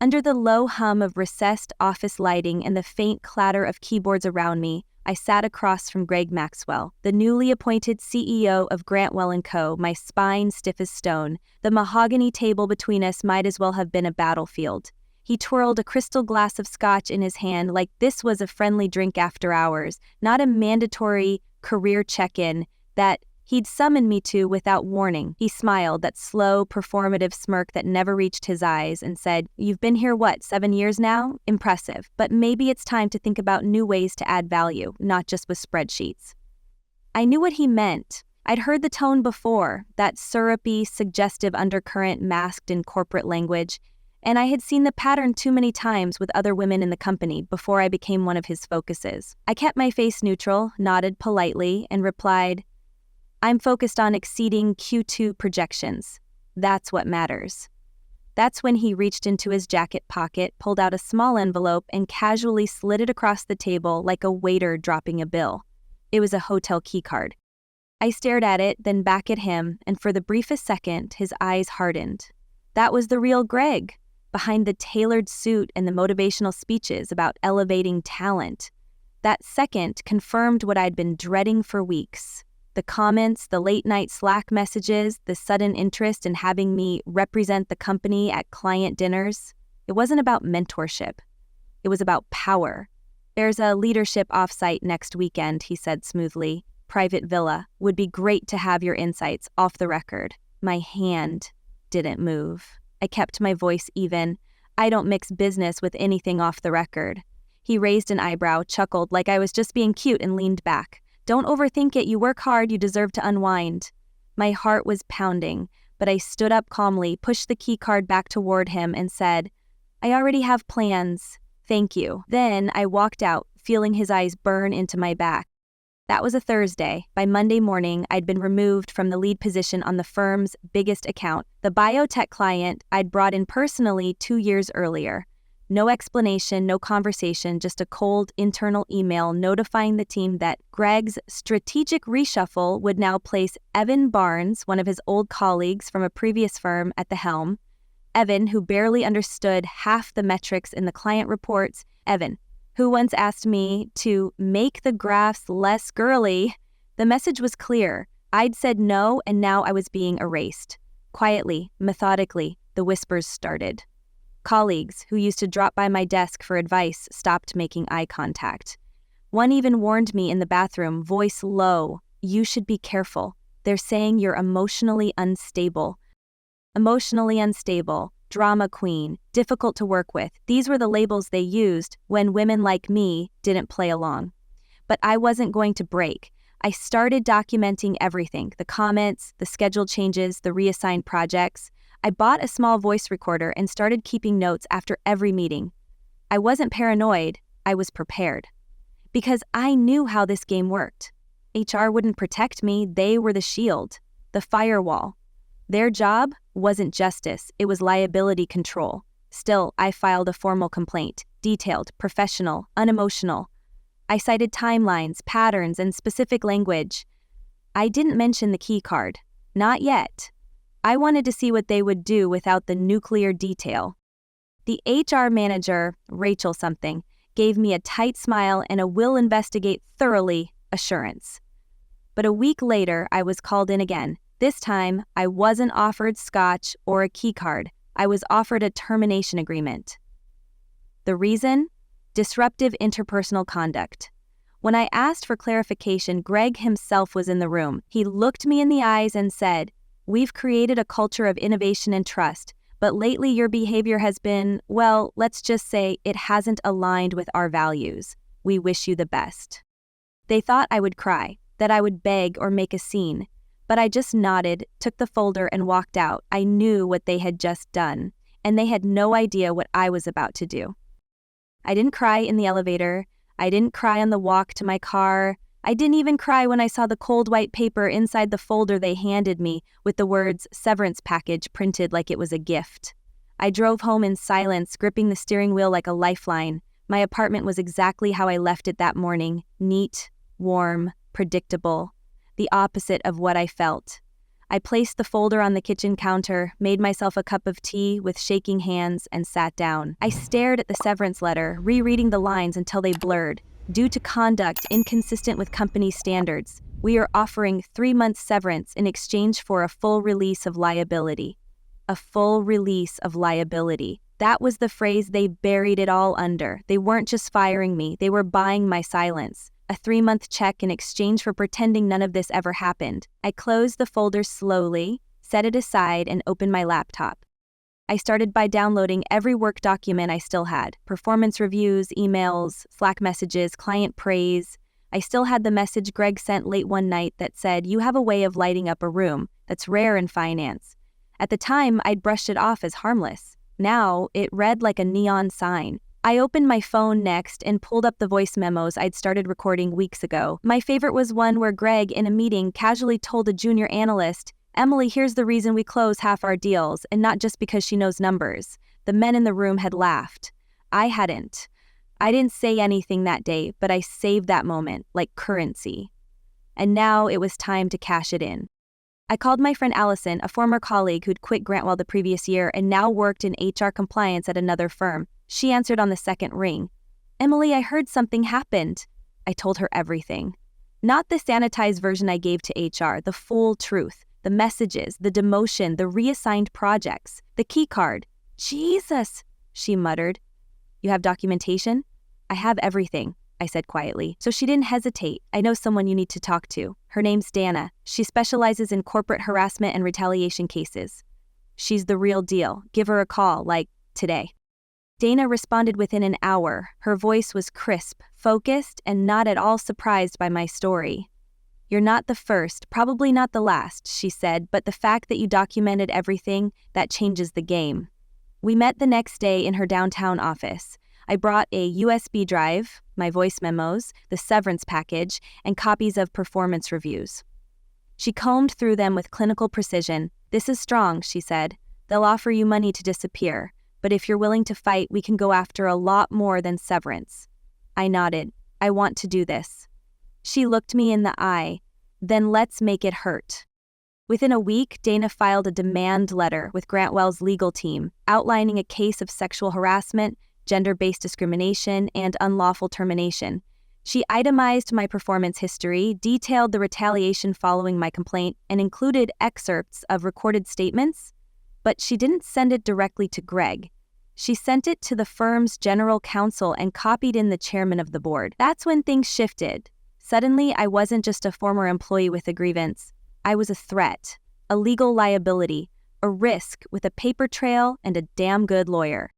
Under the low hum of recessed office lighting and the faint clatter of keyboards around me, I sat across from Greg Maxwell, the newly appointed CEO of Grantwell & Co., my spine stiff as stone. The mahogany table between us might as well have been a battlefield. He twirled a crystal glass of scotch in his hand like this was a friendly drink after hours, not a mandatory career check-in that he'd summoned me to without warning. He smiled, that slow, performative smirk that never reached his eyes, and said, "You've been here, 7 years now? Impressive. But maybe it's time to think about new ways to add value, not just with spreadsheets." I knew what he meant. I'd heard the tone before, that syrupy, suggestive undercurrent masked in corporate language, and I had seen the pattern too many times with other women in the company before I became one of his focuses. I kept my face neutral, nodded politely, and replied, "I'm focused on exceeding Q2 projections. That's what matters." That's when he reached into his jacket pocket, pulled out a small envelope, and casually slid it across the table like a waiter dropping a bill. It was a hotel keycard. I stared at it, then back at him, and for the briefest second, his eyes hardened. That was the real Greg, behind the tailored suit and the motivational speeches about elevating talent. That second confirmed what I'd been dreading for weeks. The comments, the late-night Slack messages, the sudden interest in having me represent the company at client dinners. It wasn't about mentorship. It was about power. "There's a leadership offsite next weekend," he said smoothly. "Private villa. Would be great to have your insights off the record." My hand didn't move. I kept my voice even. "I don't mix business with anything off the record." He raised an eyebrow, chuckled like I was just being cute, and leaned back. "Don't overthink it. You work hard. You deserve to unwind." My heart was pounding, but I stood up calmly, pushed the key card back toward him, and said, "I already have plans. Thank you." Then I walked out, feeling his eyes burn into my back. That was a Thursday. By Monday morning, I'd been removed from the lead position on the firm's biggest account, the biotech client I'd brought in personally 2 years earlier. No explanation, no conversation, just a cold internal email notifying the team that Greg's strategic reshuffle would now place Evan Barnes, one of his old colleagues from a previous firm, at the helm. Evan, who barely understood half the metrics in the client reports. Evan, who once asked me to make the graphs less girly. The message was clear. I'd said no, and now I was being erased. Quietly, methodically, the whispers started. Colleagues who used to drop by my desk for advice stopped making eye contact. One even warned me in the bathroom, voice low, "You should be careful. They're saying you're emotionally unstable." Emotionally unstable, drama queen, difficult to work with. These were the labels they used when women like me didn't play along. But I wasn't going to break. I started documenting everything, the comments, the schedule changes, the reassigned projects. I bought a small voice recorder and started keeping notes after every meeting. I wasn't paranoid, I was prepared. Because I knew how this game worked. HR wouldn't protect me, they were the shield, the firewall. Their job wasn't justice, it was liability control. Still, I filed a formal complaint, detailed, professional, unemotional. I cited timelines, patterns, and specific language. I didn't mention the key card. Not yet. I wanted to see what they would do without the nuclear detail. The HR manager, Rachel something, gave me a tight smile and a "will investigate thoroughly" assurance. But a week later, I was called in again. This time, I wasn't offered scotch or a key card. I was offered a termination agreement. The reason? Disruptive interpersonal conduct. When I asked for clarification, Greg himself was in the room. He looked me in the eyes and said, "We've created a culture of innovation and trust, but lately your behavior has been, well, let's just say it hasn't aligned with our values. We wish you the best." They thought I would cry, that I would beg or make a scene, but I just nodded, took the folder, and walked out. I knew what they had just done, and they had no idea what I was about to do. I didn't cry in the elevator. I didn't cry on the walk to my car. I didn't even cry when I saw the cold white paper inside the folder they handed me with the words "severance package" printed like it was a gift. I drove home in silence, gripping the steering wheel like a lifeline. My apartment was exactly how I left it that morning, neat, warm, predictable, the opposite of what I felt. I placed the folder on the kitchen counter, made myself a cup of tea with shaking hands, and sat down. I stared at the severance letter, rereading the lines until they blurred. Due to conduct inconsistent with company standards, we are offering 3 months severance in exchange for a full release of liability. A full release of liability. That was the phrase they buried it all under. They weren't just firing me, they were buying my silence. A 3-month check in exchange for pretending none of this ever happened. I closed the folder slowly, set it aside, and opened my laptop. I started by downloading every work document I still had. Performance reviews, emails, Slack messages, client praise. I still had the message Greg sent late one night that said, "You have a way of lighting up a room that's rare in finance." At the time, I'd brushed it off as harmless. Now, it read like a neon sign. I opened my phone next and pulled up the voice memos I'd started recording weeks ago. My favorite was one where Greg, in a meeting, casually told a junior analyst, "Emily, here's the reason we close half our deals, and not just because she knows numbers." The men in the room had laughed. I hadn't. I didn't say anything that day, but I saved that moment, like currency. And now it was time to cash it in. I called my friend Allison, a former colleague who'd quit Grantwell the previous year and now worked in HR compliance at another firm. She answered on the second ring. "Emily, I heard something happened." I told her everything. Not the sanitized version I gave to HR, the full truth. The messages, the demotion, the reassigned projects, the key card. "Jesus," she muttered. "You have documentation?" "I have everything," I said quietly. So she didn't hesitate. "I know someone you need to talk to. Her name's Dana. She specializes in corporate harassment and retaliation cases. She's the real deal. Give her a call, like today." Dana responded within an hour. Her voice was crisp, focused, and not at all surprised by my story. "You're not the first, probably not the last," she said, "but the fact that you documented everything, that changes the game." We met the next day in her downtown office. I brought a USB drive, my voice memos, the severance package, and copies of performance reviews. She combed through them with clinical precision. "This is strong," she said. "They'll offer you money to disappear, but if you're willing to fight, we can go after a lot more than severance." I nodded. "I want to do this." She looked me in the eye. "Then let's make it hurt." Within a week, Dana filed a demand letter with Grantwell's legal team, outlining a case of sexual harassment, gender-based discrimination, and unlawful termination. She itemized my performance history, detailed the retaliation following my complaint, and included excerpts of recorded statements. But she didn't send it directly to Greg. She sent it to the firm's general counsel and copied in the chairman of the board. That's when things shifted. Suddenly, I wasn't just a former employee with a grievance. I was a threat, a legal liability, a risk with a paper trail and a damn good lawyer.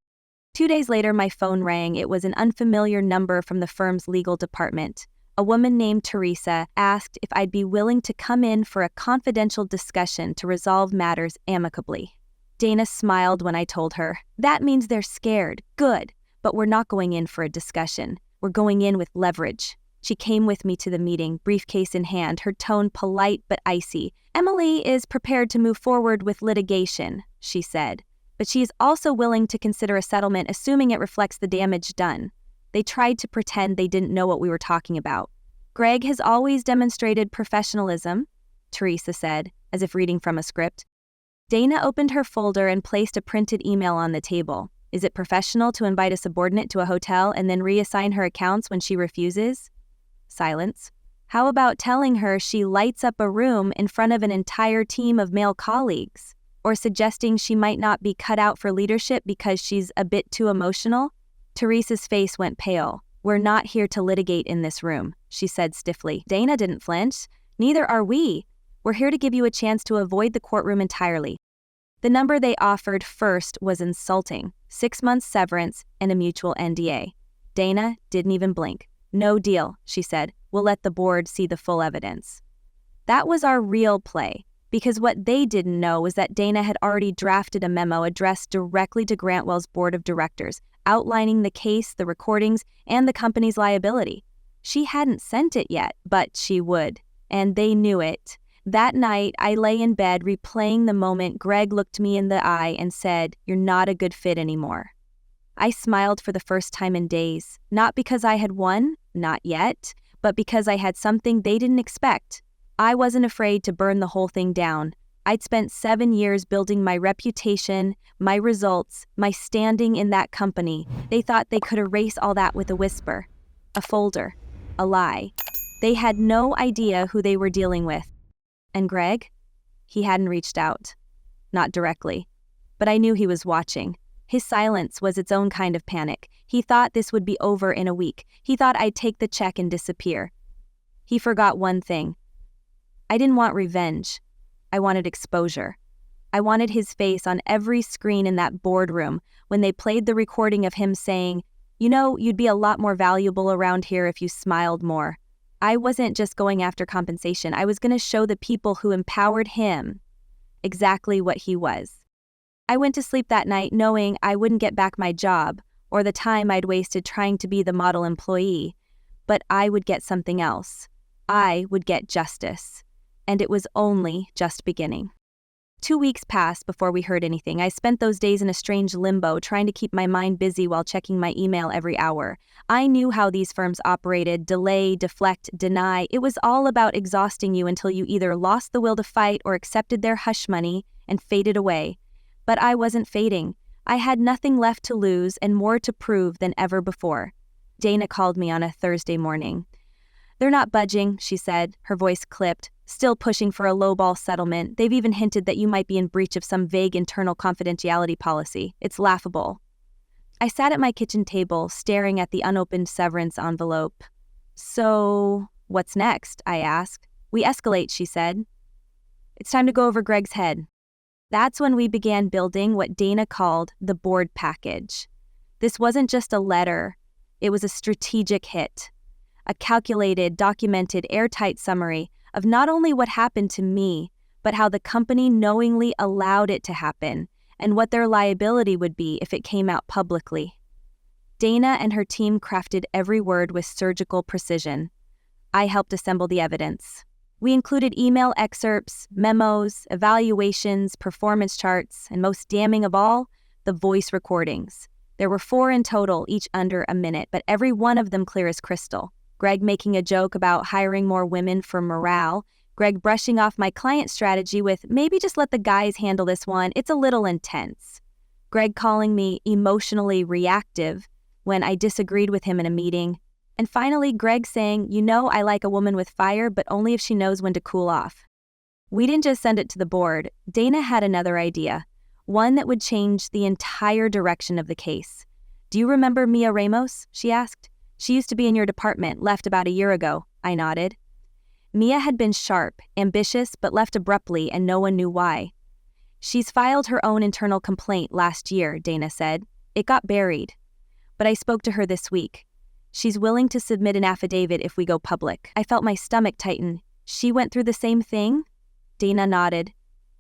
2 days later, my phone rang. It was an unfamiliar number from the firm's legal department. A woman named Teresa asked if I'd be willing to come in for a confidential discussion to resolve matters amicably. Dana smiled when I told her. "That means they're scared. Good. But we're not going in for a discussion. We're going in with leverage." She came with me to the meeting, briefcase in hand, her tone polite but icy. "Emily is prepared to move forward with litigation," she said. "But she is also willing to consider a settlement assuming it reflects the damage done." They tried to pretend they didn't know what we were talking about. "Greg has always demonstrated professionalism," Teresa said, as if reading from a script. Dana opened her folder and placed a printed email on the table. "Is it professional to invite a subordinate to a hotel and then reassign her accounts when she refuses?" Silence. "How about telling her she lights up a room in front of an entire team of male colleagues? Or suggesting she might not be cut out for leadership because she's a bit too emotional?" Teresa's face went pale. "We're not here to litigate in this room," she said stiffly. Dana didn't flinch. "Neither are we. We're here to give you a chance to avoid the courtroom entirely." The number they offered first was insulting. 6 months severance and a mutual NDA. Dana didn't even blink. "No deal," she said. "We'll let the board see the full evidence." That was our real play. Because what they didn't know was that Dana had already drafted a memo addressed directly to Grantwell's board of directors, outlining the case, the recordings, and the company's liability. She hadn't sent it yet, but she would, and they knew it. That night, I lay in bed replaying the moment Greg looked me in the eye and said, "You're not a good fit anymore." I smiled for the first time in days, not because I had won, not yet, but because I had something they didn't expect. I wasn't afraid to burn the whole thing down, I'd spent 7 years building my reputation, my results, my standing in that company. They thought they could erase all that with a whisper, a folder, a lie. They had no idea who they were dealing with. And Greg? He hadn't reached out. Not directly. But I knew he was watching. His silence was its own kind of panic. He thought this would be over in a week. He thought I'd take the check and disappear. He forgot one thing. I didn't want revenge. I wanted exposure. I wanted his face on every screen in that boardroom when they played the recording of him saying, "You know, you'd be a lot more valuable around here if you smiled more." I wasn't just going after compensation. I was going to show the people who empowered him exactly what he was. I went to sleep that night knowing I wouldn't get back my job or the time I'd wasted trying to be the model employee, but I would get something else. I would get justice. And it was only just beginning. 2 weeks passed before we heard anything. I spent those days in a strange limbo, trying to keep my mind busy while checking my email every hour. I knew how these firms operated: delay, deflect, deny. It was all about exhausting you until you either lost the will to fight or accepted their hush money and faded away. But I wasn't fading. I had nothing left to lose and more to prove than ever before. Dana called me on a Thursday morning. "They're not budging," she said, her voice clipped. "Still pushing for a lowball settlement. They've even hinted that you might be in breach of some vague internal confidentiality policy. It's laughable." I sat at my kitchen table, staring at the unopened severance envelope. "So, what's next?" I asked. "We escalate," she said. "It's time to go over Greg's head." That's when we began building what Dana called the board package. This wasn't just a letter. It was a strategic hit. A calculated, documented, airtight summary of not only what happened to me, but how the company knowingly allowed it to happen, and what their liability would be if it came out publicly. Dana and her team crafted every word with surgical precision. I helped assemble the evidence. We included email excerpts, memos, evaluations, performance charts, and most damning of all, the voice recordings. There were 4 in total, each under a minute, but every one of them clear as crystal. Greg making a joke about hiring more women for morale, Greg brushing off my client strategy with, "Maybe just let the guys handle this one, it's a little intense." Greg calling me emotionally reactive when I disagreed with him in a meeting. And finally, Greg saying, "You know, I like a woman with fire, but only if she knows when to cool off." We didn't just send it to the board. Dana had another idea, one that would change the entire direction of the case. "Do you remember Mia Ramos?" she asked. "She used to be in your department, left about a year ago." I nodded. Mia had been sharp, ambitious, but left abruptly, and no one knew why. "She's filed her own internal complaint last year," Dana said. "It got buried. But I spoke to her this week. She's willing to submit an affidavit if we go public." I felt my stomach tighten. "She went through the same thing?" Dana nodded.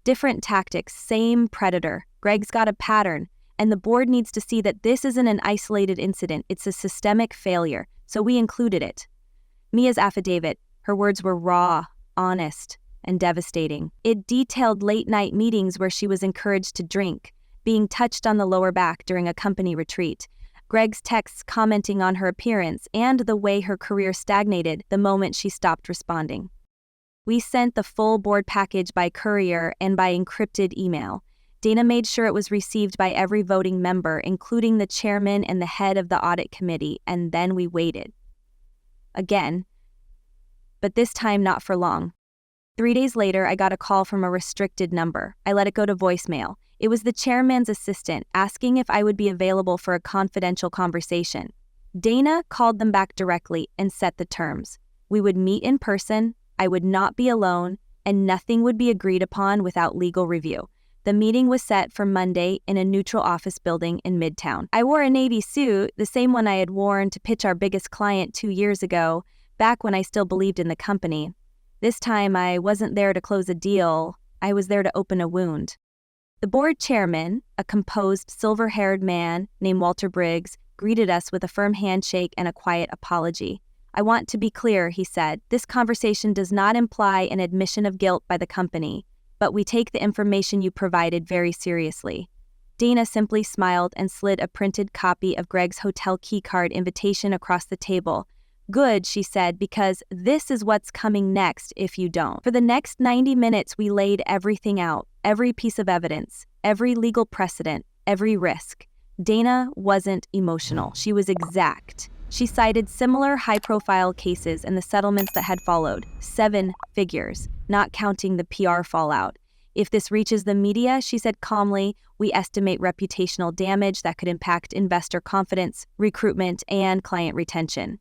"Different tactics, same predator. Greg's got a pattern. And the board needs to see that this isn't an isolated incident, it's a systemic failure, so we included it." Mia's affidavit, her words were raw, honest, and devastating. It detailed late-night meetings where she was encouraged to drink, being touched on the lower back during a company retreat, Greg's texts commenting on her appearance, and the way her career stagnated the moment she stopped responding. We sent the full board package by courier and by encrypted email. Dana made sure it was received by every voting member, including the chairman and the head of the audit committee, and then we waited. Again, but this time not for long. 3 days later, I got a call from a restricted number. I let it go to voicemail. It was the chairman's assistant asking if I would be available for a confidential conversation. Dana called them back directly and set the terms. We would meet in person, I would not be alone, and nothing would be agreed upon without legal review. The meeting was set for Monday in a neutral office building in Midtown. I wore a navy suit, the same one I had worn to pitch our biggest client 2 years ago, back when I still believed in the company. This time I wasn't there to close a deal, I was there to open a wound. The board chairman, a composed, silver-haired man named Walter Briggs, greeted us with a firm handshake and a quiet apology. "I want to be clear," he said, "this conversation does not imply an admission of guilt by the company, but we take the information you provided very seriously." Dana simply smiled and slid a printed copy of Greg's hotel keycard invitation across the table. Good, she said, because this is what's coming next if you don't. For the next 90 minutes, we laid everything out, every piece of evidence, every legal precedent, every risk. Dana wasn't emotional. She was exact. She cited similar high-profile cases and the settlements that had followed, 7 figures, not counting the PR fallout. If this reaches the media, she said calmly, we estimate reputational damage that could impact investor confidence, recruitment, and client retention.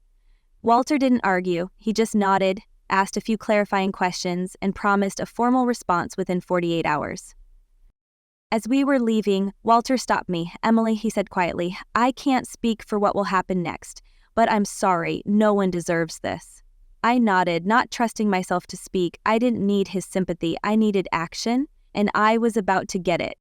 Walter didn't argue. He just nodded, asked a few clarifying questions, and promised a formal response within 48 hours. As we were leaving, Walter stopped me. Emily, he said quietly, I can't speak for what will happen next, but I'm sorry, no one deserves this. I nodded, not trusting myself to speak. I didn't need his sympathy. I needed action, and I was about to get it.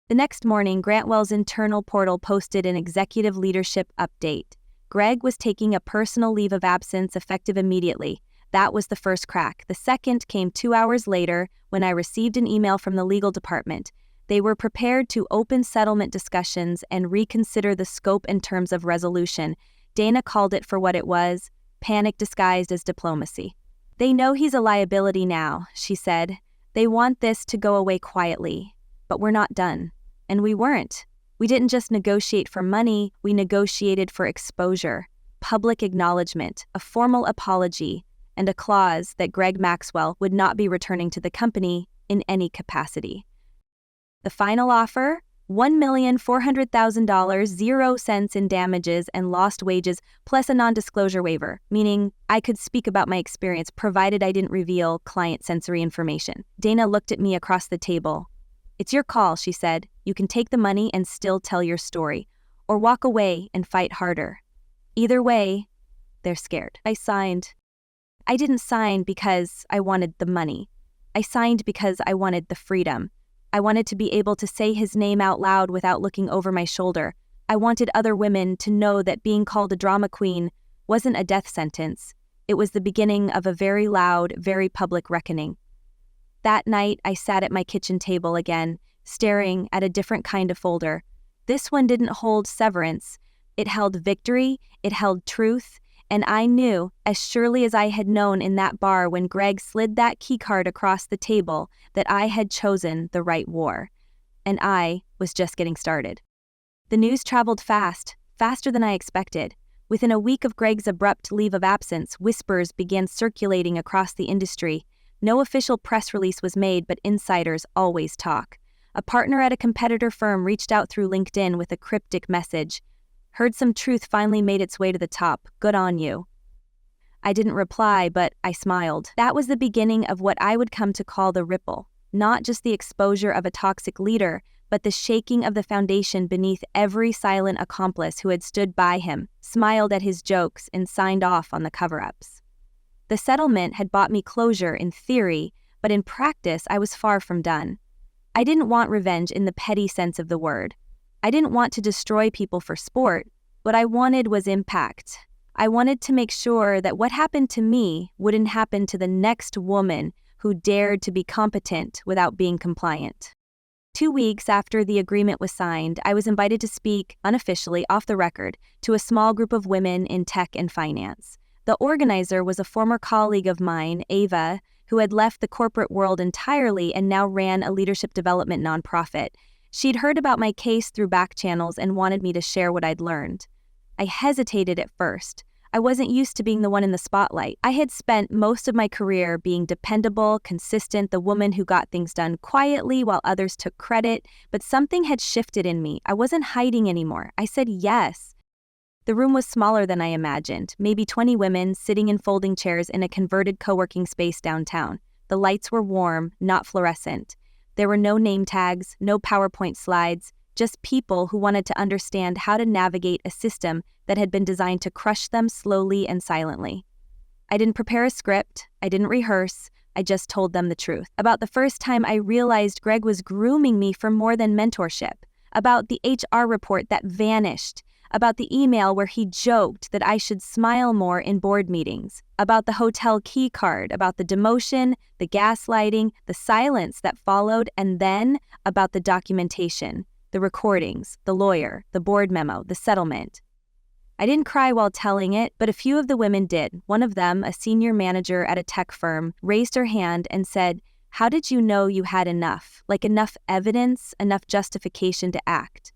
The next morning, Grantwell's internal portal posted an executive leadership update. Greg was taking a personal leave of absence effective immediately. That was the first crack. The second came 2 hours later when I received an email from the legal department. They were prepared to open settlement discussions and reconsider the scope and terms of resolution. Dana called it for what it was, panic disguised as diplomacy. They know he's a liability now, she said. They want this to go away quietly. But we're not done. And we weren't. We didn't just negotiate for money, we negotiated for exposure, public acknowledgement, a formal apology, and a clause that Greg Maxwell would not be returning to the company in any capacity. The final offer? $1,400,000, 0 cents in damages and lost wages, plus a non-disclosure waiver, meaning I could speak about my experience provided I didn't reveal client sensory information. Dana looked at me across the table. It's your call, she said. You can take the money and still tell your story, or walk away and fight harder. Either way, they're scared. I signed. I didn't sign because I wanted the money. I signed because I wanted the freedom. I wanted to be able to say his name out loud without looking over my shoulder. I wanted other women to know that being called a drama queen wasn't a death sentence. It was the beginning of a very loud, very public reckoning. That night, I sat at my kitchen table again, staring at a different kind of folder. This one didn't hold severance. It held victory, it held truth, and I knew, as surely as I had known in that bar when Greg slid that keycard across the table, that I had chosen the right war. And I was just getting started. The news traveled fast, faster than I expected. Within a week of Greg's abrupt leave of absence, whispers began circulating across the industry. No official press release was made, but insiders always talk. A partner at a competitor firm reached out through LinkedIn with a cryptic message. Heard some truth finally made its way to the top. Good on you. I didn't reply, but I smiled. That was the beginning of what I would come to call the ripple. Not just the exposure of a toxic leader, but the shaking of the foundation beneath every silent accomplice who had stood by him, smiled at his jokes, and signed off on the cover-ups. The settlement had bought me closure in theory, but in practice I was far from done. I didn't want revenge in the petty sense of the word. I didn't want to destroy people for sport. What I wanted was impact. I wanted to make sure that what happened to me wouldn't happen to the next woman who dared to be competent without being compliant. 2 weeks after the agreement was signed, I was invited to speak, unofficially, off the record, to a small group of women in tech and finance. The organizer was a former colleague of mine, Ava, who had left the corporate world entirely and now ran a leadership development nonprofit. She'd heard about my case through back channels and wanted me to share what I'd learned. I hesitated at first. I wasn't used to being the one in the spotlight. I had spent most of my career being dependable, consistent, the woman who got things done quietly while others took credit, but something had shifted in me. I wasn't hiding anymore. I said yes. The room was smaller than I imagined, maybe 20 women sitting in folding chairs in a converted co-working space downtown. The lights were warm, not fluorescent. There were no name tags, no PowerPoint slides, just people who wanted to understand how to navigate a system that had been designed to crush them slowly and silently. I didn't prepare a script, I didn't rehearse, I just told them the truth. About the first time I realized Greg was grooming me for more than mentorship. About the HR report that vanished. About the email where he joked that I should smile more in board meetings, about the hotel key card, about the demotion, the gaslighting, the silence that followed, and then about the documentation, the recordings, the lawyer, the board memo, the settlement. I didn't cry while telling it, but a few of the women did. One of them, a senior manager at a tech firm, raised her hand and said, "How did you know you had enough? Like enough evidence, enough justification to act?"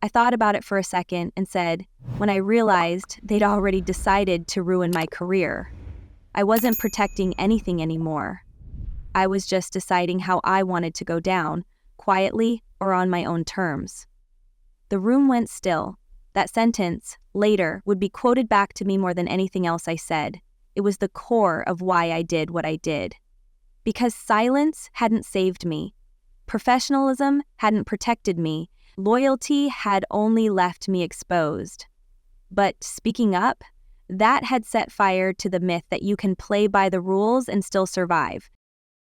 I thought about it for a second and said, when I realized they'd already decided to ruin my career. I wasn't protecting anything anymore. I was just deciding how I wanted to go down, quietly or on my own terms. The room went still. That sentence, later, would be quoted back to me more than anything else I said. It was the core of why I did what I did. Because silence hadn't saved me. Professionalism hadn't protected me. Loyalty had only left me exposed. But speaking up, that had set fire to the myth that you can play by the rules and still survive.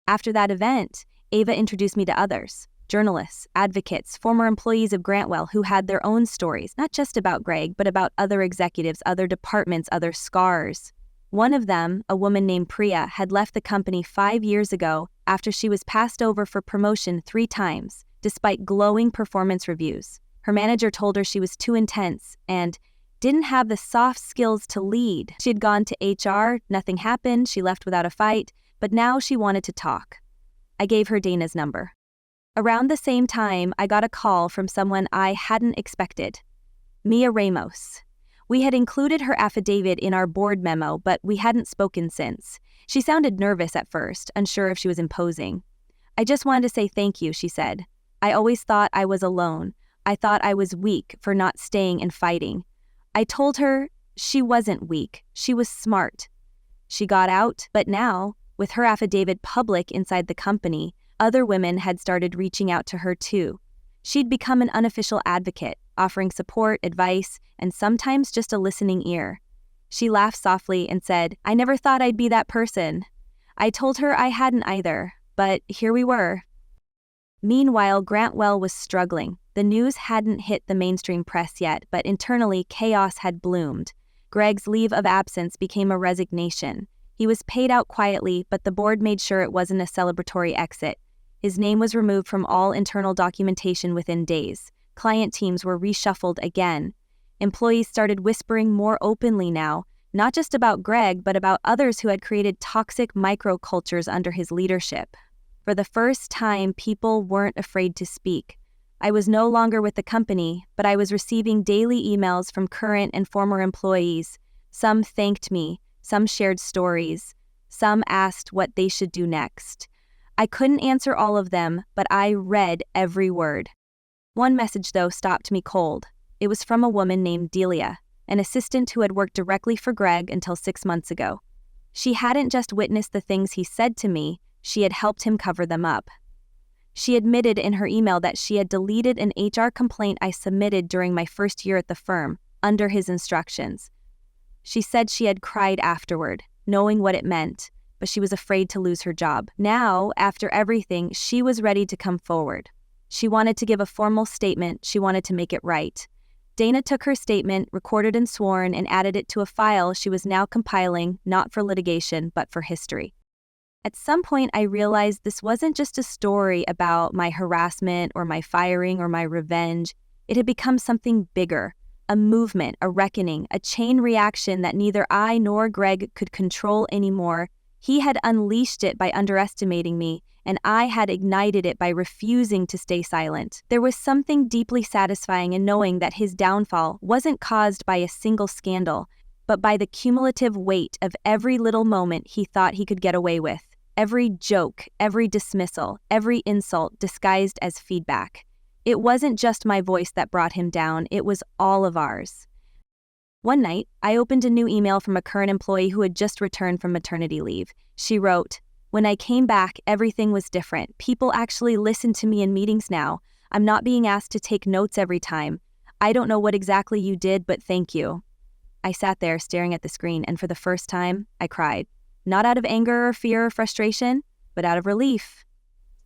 After that event, Ava introduced me to others. Journalists, advocates, former employees of Grantwell who had their own stories, not just about Greg, but about other executives, other departments, other scars. One of them, a woman named Priya, had left the company 5 years ago after she was passed over for promotion 3 times, despite glowing performance reviews. Her manager told her she was too intense and didn't have the soft skills to lead. She had gone to HR, nothing happened, she left without a fight, but now she wanted to talk. I gave her Dana's number. Around the same time, I got a call from someone I hadn't expected. Mia Ramos. We had included her affidavit in our board memo, but we hadn't spoken since. She sounded nervous at first, unsure if she was imposing. "I just wanted to say thank you," she said. "I always thought I was alone. I thought I was weak for not staying and fighting." I told her she wasn't weak, she was smart. She got out, but now, with her affidavit public inside the company, other women had started reaching out to her too. She'd become an unofficial advocate, offering support, advice, and sometimes just a listening ear. She laughed softly and said, "I never thought I'd be that person." I told her I hadn't either, but here we were. Meanwhile, Grantwell was struggling. The news hadn't hit the mainstream press yet, but internally chaos had bloomed. Greg's leave of absence became a resignation. He was paid out quietly, but the board made sure it wasn't a celebratory exit. His name was removed from all internal documentation within days. Client teams were reshuffled again. Employees started whispering more openly now, not just about Greg, but about others who had created toxic microcultures under his leadership. For the first time, people weren't afraid to speak. I was no longer with the company, but I was receiving daily emails from current and former employees. Some thanked me, some shared stories, some asked what they should do next. I couldn't answer all of them, but I read every word. One message, though, stopped me cold. It was from a woman named Delia, an assistant who had worked directly for Greg until 6 months ago. She hadn't just witnessed the things he said to me, she had helped him cover them up. She admitted in her email that she had deleted an HR complaint I submitted during my first year at the firm, under his instructions. She said she had cried afterward, knowing what it meant, but she was afraid to lose her job. Now, after everything, she was ready to come forward. She wanted to give a formal statement, she wanted to make it right. Dana took her statement, recorded and sworn, and added it to a file she was now compiling, not for litigation, but for history. At some point, I realized this wasn't just a story about my harassment or my firing or my revenge. It had become something bigger, a movement, a reckoning, a chain reaction that neither I nor Greg could control anymore. He had unleashed it by underestimating me, and I had ignited it by refusing to stay silent. There was something deeply satisfying in knowing that his downfall wasn't caused by a single scandal, but by the cumulative weight of every little moment he thought he could get away with. Every joke, every dismissal, every insult disguised as feedback. It wasn't just my voice that brought him down, it was all of ours. One night, I opened a new email from a current employee who had just returned from maternity leave. She wrote, "When I came back, everything was different. People actually listen to me in meetings now. I'm not being asked to take notes every time. I don't know what exactly you did, but thank you." I sat there staring at the screen, and for the first time, I cried. Not out of anger or fear or frustration, but out of relief.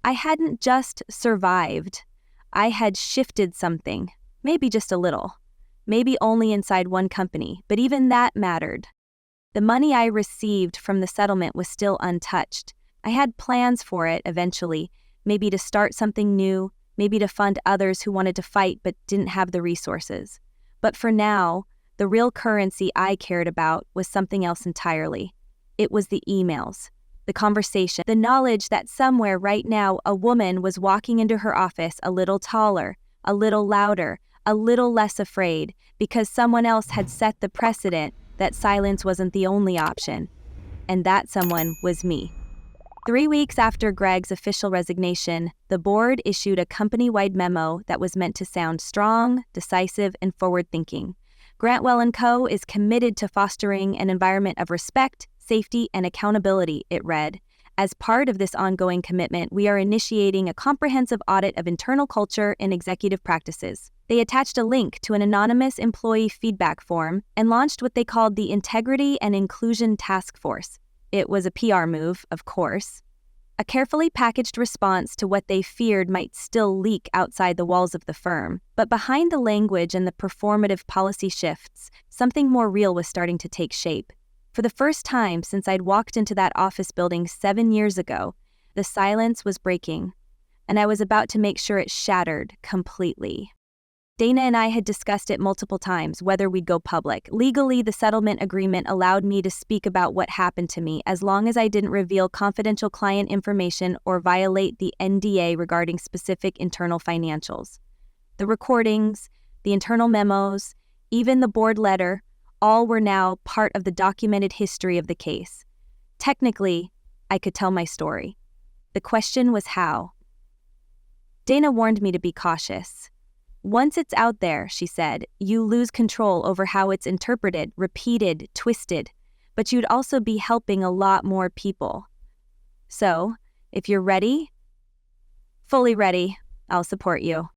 I hadn't just survived. I had shifted something, maybe just a little. Maybe only inside one company, but even that mattered. The money I received from the settlement was still untouched. I had plans for it eventually, maybe to start something new, maybe to fund others who wanted to fight but didn't have the resources. But for now, the The real currency I cared about was something else entirely. It was the emails, the conversation, the knowledge that somewhere right now a woman was walking into her office a little taller, a little louder, a little less afraid, because someone else had set the precedent that silence wasn't the only option. And that someone was me. 3 weeks after Greg's official resignation, the board issued a company-wide memo that was meant to sound strong, decisive, and forward-thinking. Grantwell & Co. is committed to fostering an environment of respect, safety, and accountability, it read. As part of this ongoing commitment, we are initiating a comprehensive audit of internal culture and executive practices. They attached a link to an anonymous employee feedback form and launched what they called the Integrity and Inclusion Task Force. It was a PR move, of course. A carefully packaged response to what they feared might still leak outside the walls of the firm. But behind the language and the performative policy shifts, something more real was starting to take shape. For the first time since I'd walked into that office building 7 years ago, the silence was breaking, and I was about to make sure it shattered completely. Dana and I had discussed it multiple times, whether we'd go public. Legally, the settlement agreement allowed me to speak about what happened to me as long as I didn't reveal confidential client information or violate the NDA regarding specific internal financials. The recordings, the internal memos, even the board letter, all were now part of the documented history of the case. Technically, I could tell my story. The question was how. Dana warned me to be cautious. Once it's out there, she said, you lose control over how it's interpreted, repeated, twisted, but you'd also be helping a lot more people. So, if you're ready, fully ready, I'll support you.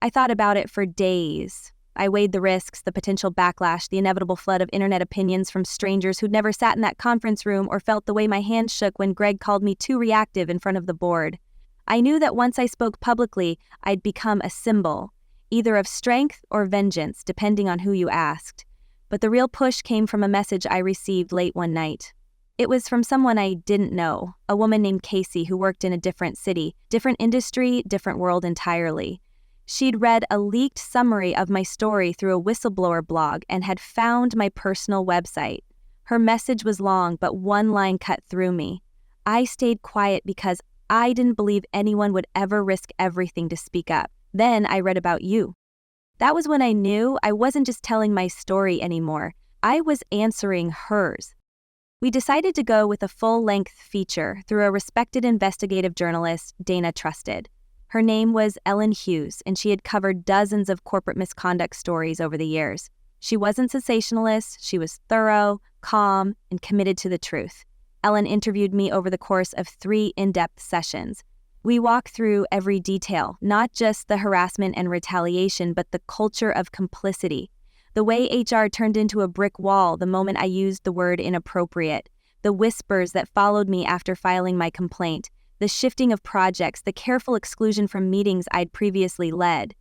I thought about it for days. I weighed the risks, the potential backlash, the inevitable flood of internet opinions from strangers who'd never sat in that conference room or felt the way my hands shook when Greg called me too reactive in front of the board. I knew that once I spoke publicly, I'd become a symbol, either of strength or vengeance, depending on who you asked. But the real push came from a message I received late one night. It was from someone I didn't know, a woman named Casey who worked in a different city, different industry, different world entirely. She'd read a leaked summary of my story through a whistleblower blog and had found my personal website. Her message was long, but one line cut through me. I stayed quiet because I didn't believe anyone would ever risk everything to speak up. Then I read about you. That was when I knew I wasn't just telling my story anymore. I was answering hers. We decided to go with a full-length feature through a respected investigative journalist Dana trusted. Her name was Ellen Hughes, and she had covered dozens of corporate misconduct stories over the years. She wasn't sensationalist, she was thorough, calm, and committed to the truth. Ellen interviewed me over the course of 3 in-depth sessions. We walk through every detail, not just the harassment and retaliation, but the culture of complicity. The way HR turned into a brick wall the moment I used the word inappropriate. The whispers that followed me after filing my complaint. The shifting of projects, the careful exclusion from meetings I'd previously led.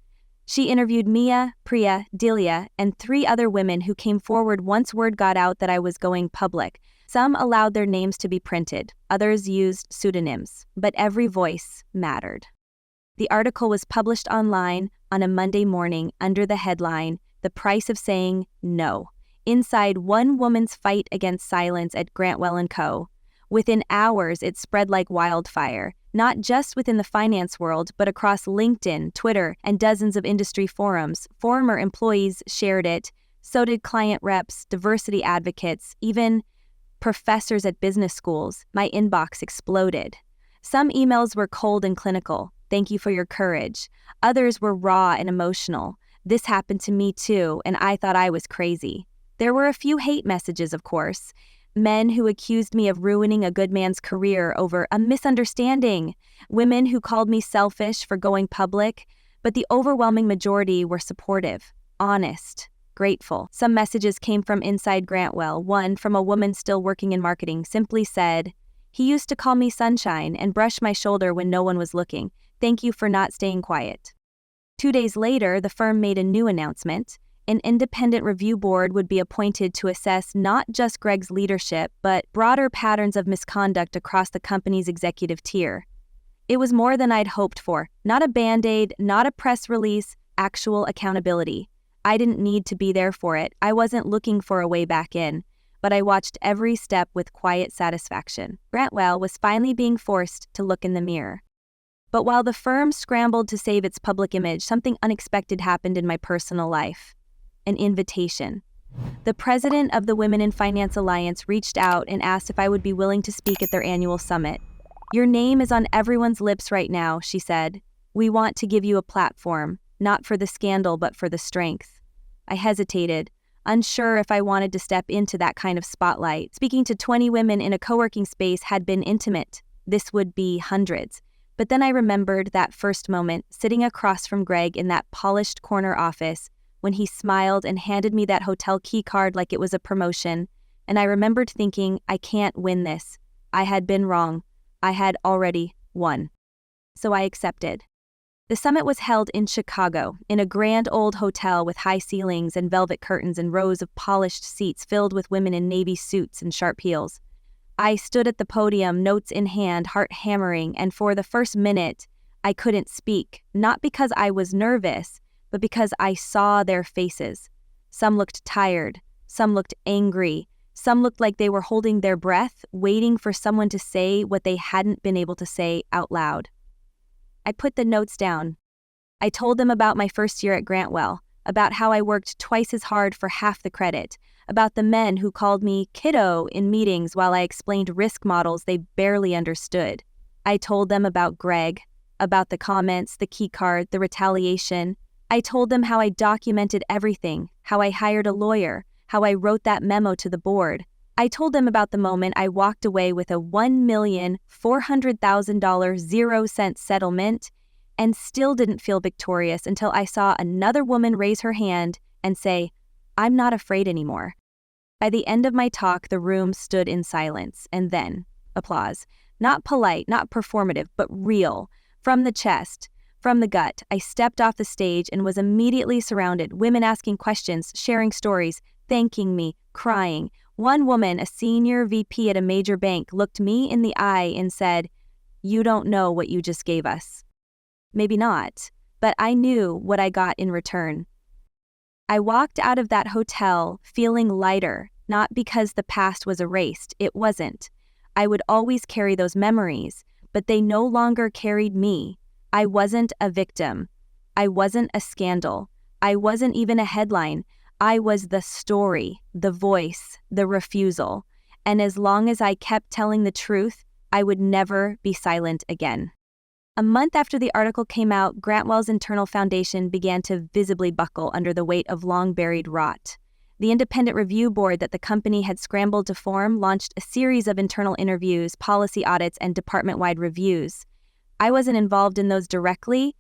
She interviewed Mia, Priya, Delia, and 3 other women who came forward once word got out that I was going public. Some allowed their names to be printed, others used pseudonyms, but every voice mattered. The article was published online on a Monday morning under the headline, "The Price of Saying No," inside one woman's fight against silence at Grantwell & Co. Within hours, it spread like wildfire, not just within the finance world, but across LinkedIn, Twitter, and dozens of industry forums. Former employees shared it, so did client reps, diversity advocates, even professors at business schools. My inbox exploded. Some emails were cold and clinical. "Thank you for your courage." Others were raw and emotional. "This happened to me too, and I thought I was crazy." There were a few hate messages, of course. Men who accused me of ruining a good man's career over a misunderstanding. Women who called me selfish for going public. But the overwhelming majority were supportive, honest, grateful. Some messages came from inside Grantwell. One, from a woman still working in marketing, simply said, "He used to call me Sunshine and brush my shoulder when no one was looking. Thank you for not staying quiet." 2 days later, the firm made a new announcement. An independent review board would be appointed to assess not just Greg's leadership, but broader patterns of misconduct across the company's executive tier. It was more than I'd hoped for. Not a Band-Aid, not a press release, actual accountability. I didn't need to be there for it. I wasn't looking for a way back in, but I watched every step with quiet satisfaction. Grantwell was finally being forced to look in the mirror. But while the firm scrambled to save its public image, something unexpected happened in my personal life. An invitation. The president of the Women in Finance Alliance reached out and asked if I would be willing to speak at their annual summit. "Your name is on everyone's lips right now," she said. "We want to give you a platform, not for the scandal but for the strength." I hesitated, unsure if I wanted to step into that kind of spotlight. Speaking to 20 women in a co-working space had been intimate. This would be hundreds. But then I remembered that first moment, sitting across from Greg in that polished corner office, when he smiled and handed me that hotel key card like it was a promotion, and I remembered thinking, I can't win this. I had been wrong. I had already won. So I accepted. The summit was held in Chicago, in a grand old hotel with high ceilings and velvet curtains and rows of polished seats filled with women in navy suits and sharp heels. I stood at the podium, notes in hand, heart hammering, and for the first minute, I couldn't speak, not because I was nervous, but because I saw their faces. Some looked tired, some looked angry, some looked like they were holding their breath, waiting for someone to say what they hadn't been able to say out loud. I put the notes down. I told them about my first year at Grantwell, about how I worked twice as hard for half the credit, about the men who called me kiddo in meetings while I explained risk models they barely understood. I told them about Greg, about the comments, the key card, the retaliation. I told them how I documented everything, how I hired a lawyer, how I wrote that memo to the board. I told them about the moment I walked away with a $1,400,000 0-cent settlement and still didn't feel victorious until I saw another woman raise her hand and say, "I'm not afraid anymore." By the end of my talk, the room stood in silence, and then, applause. Not polite, not performative, but real. From the chest. From the gut, I stepped off the stage and was immediately surrounded, women asking questions, sharing stories, thanking me, crying. One woman, a senior VP at a major bank, looked me in the eye and said, "You don't know what you just gave us." Maybe not, but I knew what I got in return. I walked out of that hotel feeling lighter, not because the past was erased, it wasn't. I would always carry those memories, but they no longer carried me. I wasn't a victim. I wasn't a scandal. I wasn't even a headline. I was the story, the voice, the refusal. And as long as I kept telling the truth, I would never be silent again. A month after the article came out, Grantwell's internal foundation began to visibly buckle under the weight of long-buried rot. The independent review board that the company had scrambled to form launched a series of internal interviews, policy audits, and department-wide reviews. I wasn't involved in those directly.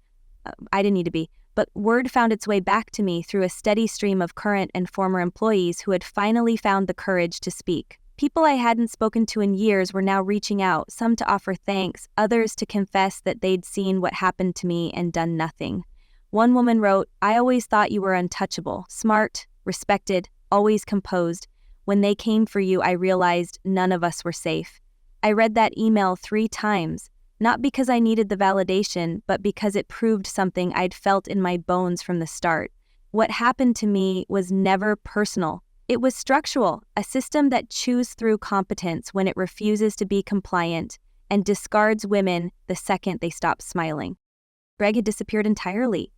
I didn't need to be. But word found its way back to me through a steady stream of current and former employees who had finally found the courage to speak. People I hadn't spoken to in years were now reaching out, some to offer thanks, others to confess that they'd seen what happened to me and done nothing. One woman wrote, "I always thought you were untouchable, smart, respected, always composed. When they came for you, I realized none of us were safe." I read that email 3 times. Not because I needed the validation, but because it proved something I'd felt in my bones from the start. What happened to me was never personal. It was structural, a system that chews through competence when it refuses to be compliant and discards women the second they stop smiling. Greg had disappeared entirely.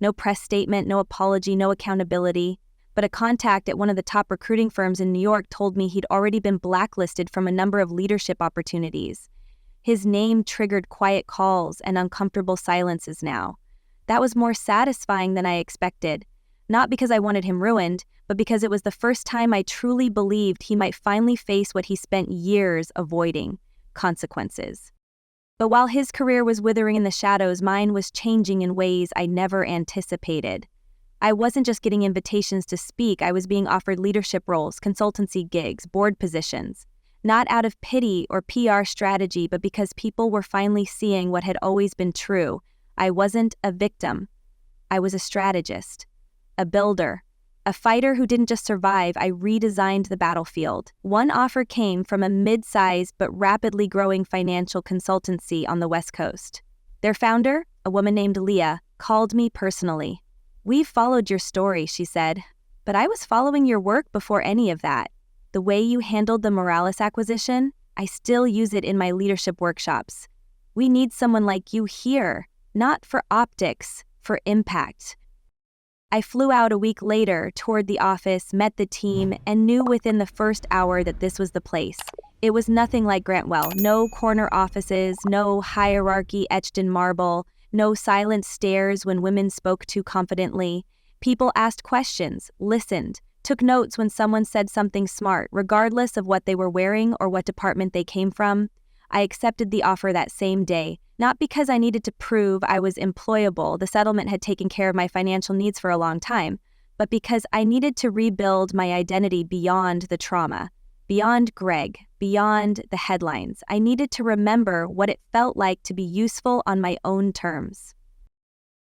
No press statement, no apology, no accountability. But a contact at one of the top recruiting firms in New York told me he'd already been blacklisted from a number of leadership opportunities. His name triggered quiet calls and uncomfortable silences now. That was more satisfying than I expected, not because I wanted him ruined, but because it was the first time I truly believed he might finally face what he spent years avoiding, consequences. But while his career was withering in the shadows, mine was changing in ways I never anticipated. I wasn't just getting invitations to speak, I was being offered leadership roles, consultancy gigs, board positions. Not out of pity or PR strategy, but because people were finally seeing what had always been true. I wasn't a victim. I was a strategist, a builder, a fighter who didn't just survive, I redesigned the battlefield. One offer came from a mid-sized but rapidly growing financial consultancy on the West Coast. Their founder, a woman named Leah, called me personally. "We've followed your story," she said. "But I was following your work before any of that. The way you handled the Morales acquisition, I still use it in my leadership workshops. We need someone like you here, not for optics, for impact." I flew out a week later, toured the office, met the team, and knew within the first hour that this was the place. It was nothing like Grantwell. No corner offices, no hierarchy etched in marble, no silent stares when women spoke too confidently. People asked questions, listened, took notes when someone said something smart, regardless of what they were wearing or what department they came from. I accepted the offer that same day, not because I needed to prove I was employable, the settlement had taken care of my financial needs for a long time, but because I needed to rebuild my identity beyond the trauma, beyond Greg, beyond the headlines. I needed to remember what it felt like to be useful on my own terms.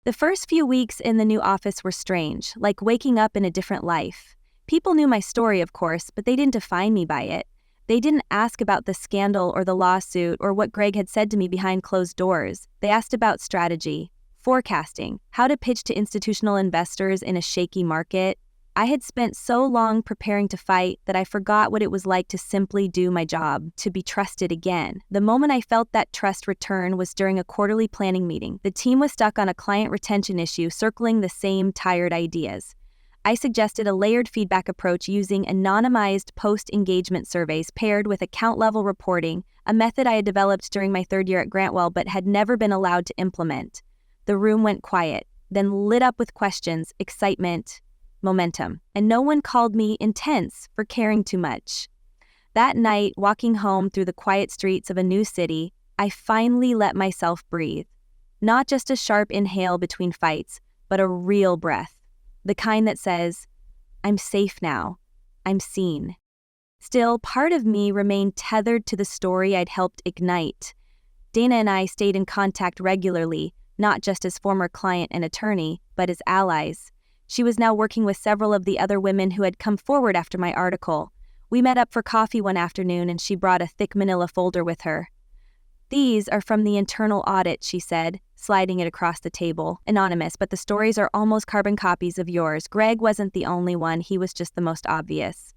The first few weeks in the new office were strange, like waking up in a different life. People knew my story, of course, but they didn't define me by it. They didn't ask about the scandal or the lawsuit or what Greg had said to me behind closed doors. They asked about strategy, forecasting, how to pitch to institutional investors in a shaky market. I had spent so long preparing to fight that I forgot what it was like to simply do my job, to be trusted again. The moment I felt that trust return was during a quarterly planning meeting. The team was stuck on a client retention issue, circling the same tired ideas. I suggested a layered feedback approach using anonymized post-engagement surveys paired with account-level reporting, a method I had developed during my third year at Grantwell but had never been allowed to implement. The room went quiet, then lit up with questions, excitement, momentum, and no one called me intense for caring too much. That night, walking home through the quiet streets of a new city, I finally let myself breathe. Not just a sharp inhale between fights, but a real breath. The kind that says, "I'm safe now. I'm seen." Still, part of me remained tethered to the story I'd helped ignite. Dana and I stayed in contact regularly, not just as former client and attorney, but as allies. She was now working with several of the other women who had come forward after my article. We met up for coffee one afternoon and she brought a thick manila folder with her. "These are from the internal audit," she said, sliding it across the table. "Anonymous, but the stories are almost carbon copies of yours. Greg wasn't the only one, he was just the most obvious.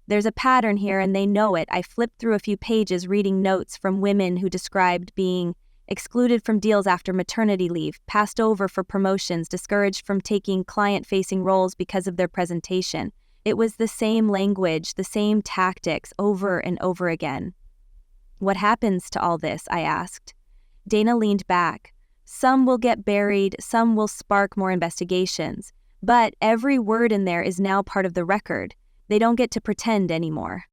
There's a pattern here and they know it." I flipped through a few pages reading notes from women who described being excluded from deals after maternity leave, passed over for promotions, discouraged from taking client-facing roles because of their presentation. It was the same language, the same tactics, over and over again. "What happens to all this?" I asked. Dana leaned back. "Some will get buried, some will spark more investigations. But every word in there is now part of the record. They don't get to pretend anymore."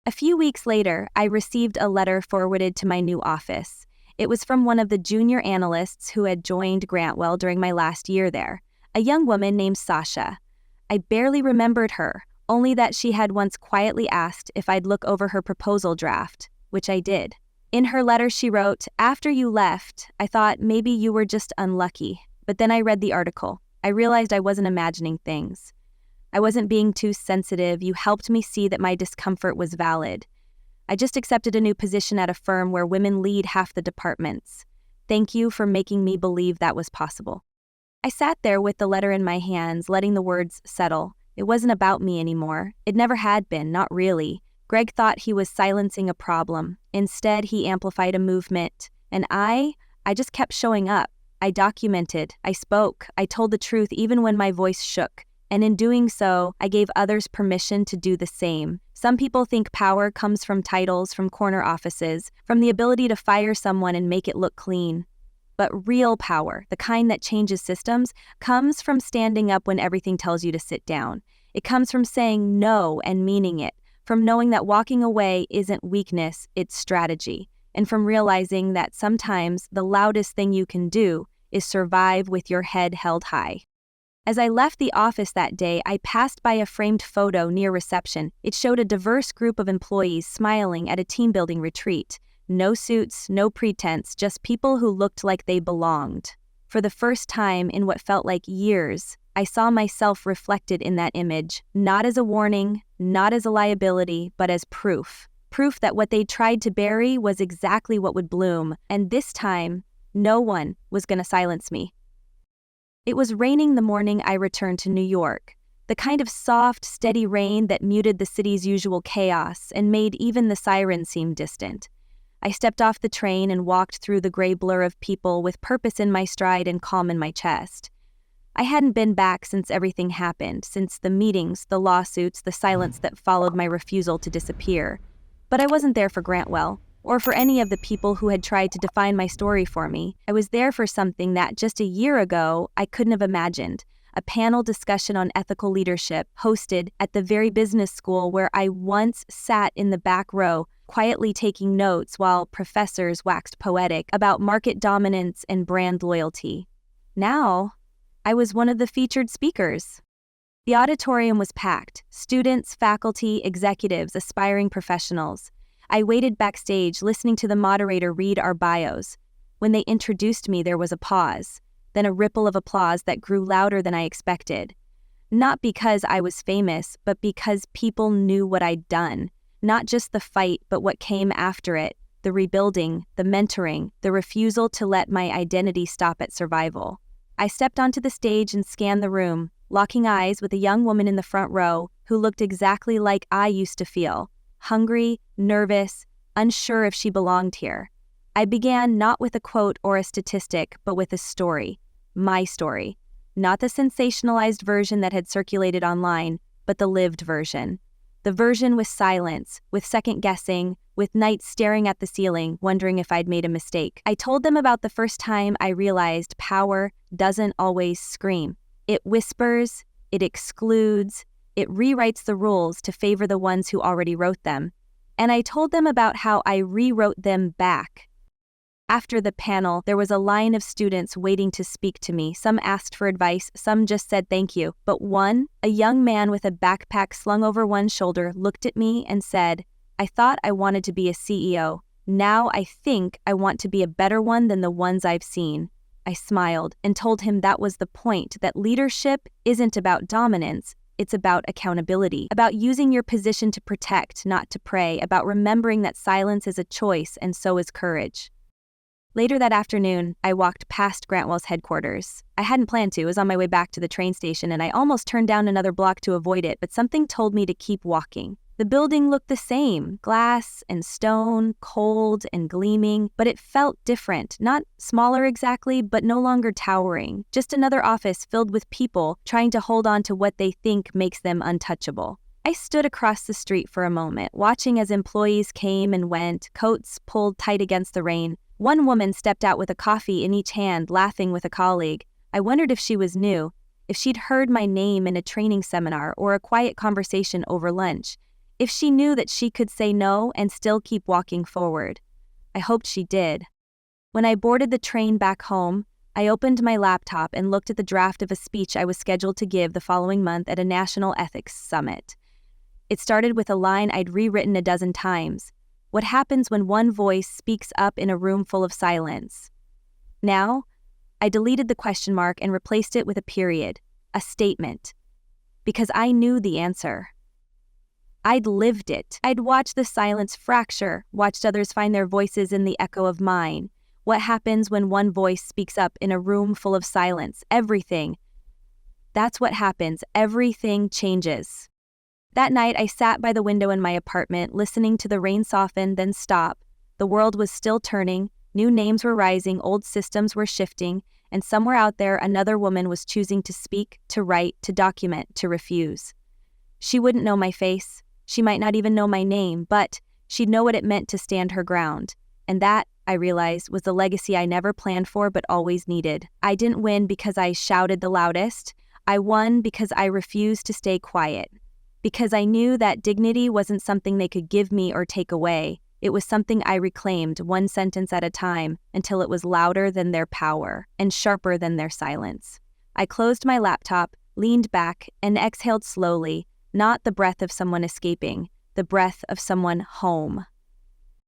A few weeks later, I received a letter forwarded to my new office. It was from one of the junior analysts who had joined Grantwell during my last year there, a young woman named Sasha. I barely remembered her, only that she had once quietly asked if I'd look over her proposal draft, which I did. In her letter she wrote, "After you left, I thought maybe you were just unlucky, but then I read the article. I realized I wasn't imagining things. I wasn't being too sensitive. You helped me see that my discomfort was valid. I just accepted a new position at a firm where women lead half the departments. Thank you for making me believe that was possible." I sat there with the letter in my hands, letting the words settle. It wasn't about me anymore. It never had been, not really. Greg thought he was silencing a problem. Instead, he amplified a movement. And I just kept showing up. I documented, I spoke, I told the truth even when my voice shook. And in doing so, I gave others permission to do the same. Some people think power comes from titles, from corner offices, from the ability to fire someone and make it look clean. But real power, the kind that changes systems, comes from standing up when everything tells you to sit down. It comes from saying no and meaning it, from knowing that walking away isn't weakness, it's strategy, and from realizing that sometimes the loudest thing you can do is survive with your head held high. As I left the office that day, I passed by a framed photo near reception. It showed a diverse group of employees smiling at a team-building retreat. No suits, no pretense, just people who looked like they belonged. For the first time in what felt like years, I saw myself reflected in that image, not as a warning, not as a liability, but as proof. Proof that what they tried to bury was exactly what would bloom, and this time, no one was going to silence me. It was raining the morning I returned to New York, the kind of soft, steady rain that muted the city's usual chaos and made even the sirens seem distant. I stepped off the train and walked through the gray blur of people with purpose in my stride and calm in my chest. I hadn't been back since everything happened, since the meetings, the lawsuits, the silence that followed my refusal to disappear. But I wasn't there for Grantwell, or for any of the people who had tried to define my story for me. I was there for something that just a year ago I couldn't have imagined. A panel discussion on ethical leadership hosted at the very business school where I once sat in the back row, quietly taking notes while professors waxed poetic about market dominance and brand loyalty. Now, I was one of the featured speakers. The auditorium was packed, students, faculty, executives, aspiring professionals. I waited backstage, listening to the moderator read our bios. When they introduced me, there was a pause, then a ripple of applause that grew louder than I expected. Not because I was famous, but because people knew what I'd done. Not just the fight, but what came after it, the rebuilding, the mentoring, the refusal to let my identity stop at survival. I stepped onto the stage and scanned the room, locking eyes with a young woman in the front row who looked exactly like I used to feel, hungry, nervous, unsure if she belonged here. I began not with a quote or a statistic, but with a story. My story. Not the sensationalized version that had circulated online, but the lived version. The version with silence, with second-guessing, with nights staring at the ceiling, wondering if I'd made a mistake. I told them about the first time I realized power doesn't always scream. It whispers, it excludes, it rewrites the rules to favor the ones who already wrote them. And I told them about how I rewrote them back. After the panel, there was a line of students waiting to speak to me. Some asked for advice, some just said thank you. But one, a young man with a backpack slung over one shoulder, looked at me and said, "I thought I wanted to be a CEO. Now I think I want to be a better one than the ones I've seen." I smiled and told him that was the point, that leadership isn't about dominance, it's about accountability, about using your position to protect, not to prey, about remembering that silence is a choice and so is courage. Later that afternoon, I walked past Grantwell's headquarters. I hadn't planned to. I was on my way back to the train station and I almost turned down another block to avoid it, but something told me to keep walking. The building looked the same, glass and stone, cold and gleaming, but it felt different. Not smaller exactly, but no longer towering. Just another office filled with people trying to hold on to what they think makes them untouchable. I stood across the street for a moment, watching as employees came and went, coats pulled tight against the rain. One woman stepped out with a coffee in each hand, laughing with a colleague. I wondered if she was new, if she'd heard my name in a training seminar or a quiet conversation over lunch, if she knew that she could say no and still keep walking forward. I hoped she did. When I boarded the train back home, I opened my laptop and looked at the draft of a speech I was scheduled to give the following month at a national ethics summit. It started with a line I'd rewritten a dozen times. What happens when one voice speaks up in a room full of silence? Now, I deleted the question mark and replaced it with a period, a statement, because I knew the answer. I'd lived it. I'd watched the silence fracture, watched others find their voices in the echo of mine. What happens when one voice speaks up in a room full of silence? Everything. That's what happens. Everything changes. That night, I sat by the window in my apartment, listening to the rain soften, then stop. The world was still turning, new names were rising, old systems were shifting, and somewhere out there, another woman was choosing to speak, to write, to document, to refuse. She wouldn't know my face. She might not even know my name, but she'd know what it meant to stand her ground. And that, I realized, was the legacy I never planned for but always needed. I didn't win because I shouted the loudest. I won because I refused to stay quiet. Because I knew that dignity wasn't something they could give me or take away. It was something I reclaimed, one sentence at a time, until it was louder than their power and sharper than their silence. I closed my laptop, leaned back, and exhaled slowly, not the breath of someone escaping, the breath of someone home.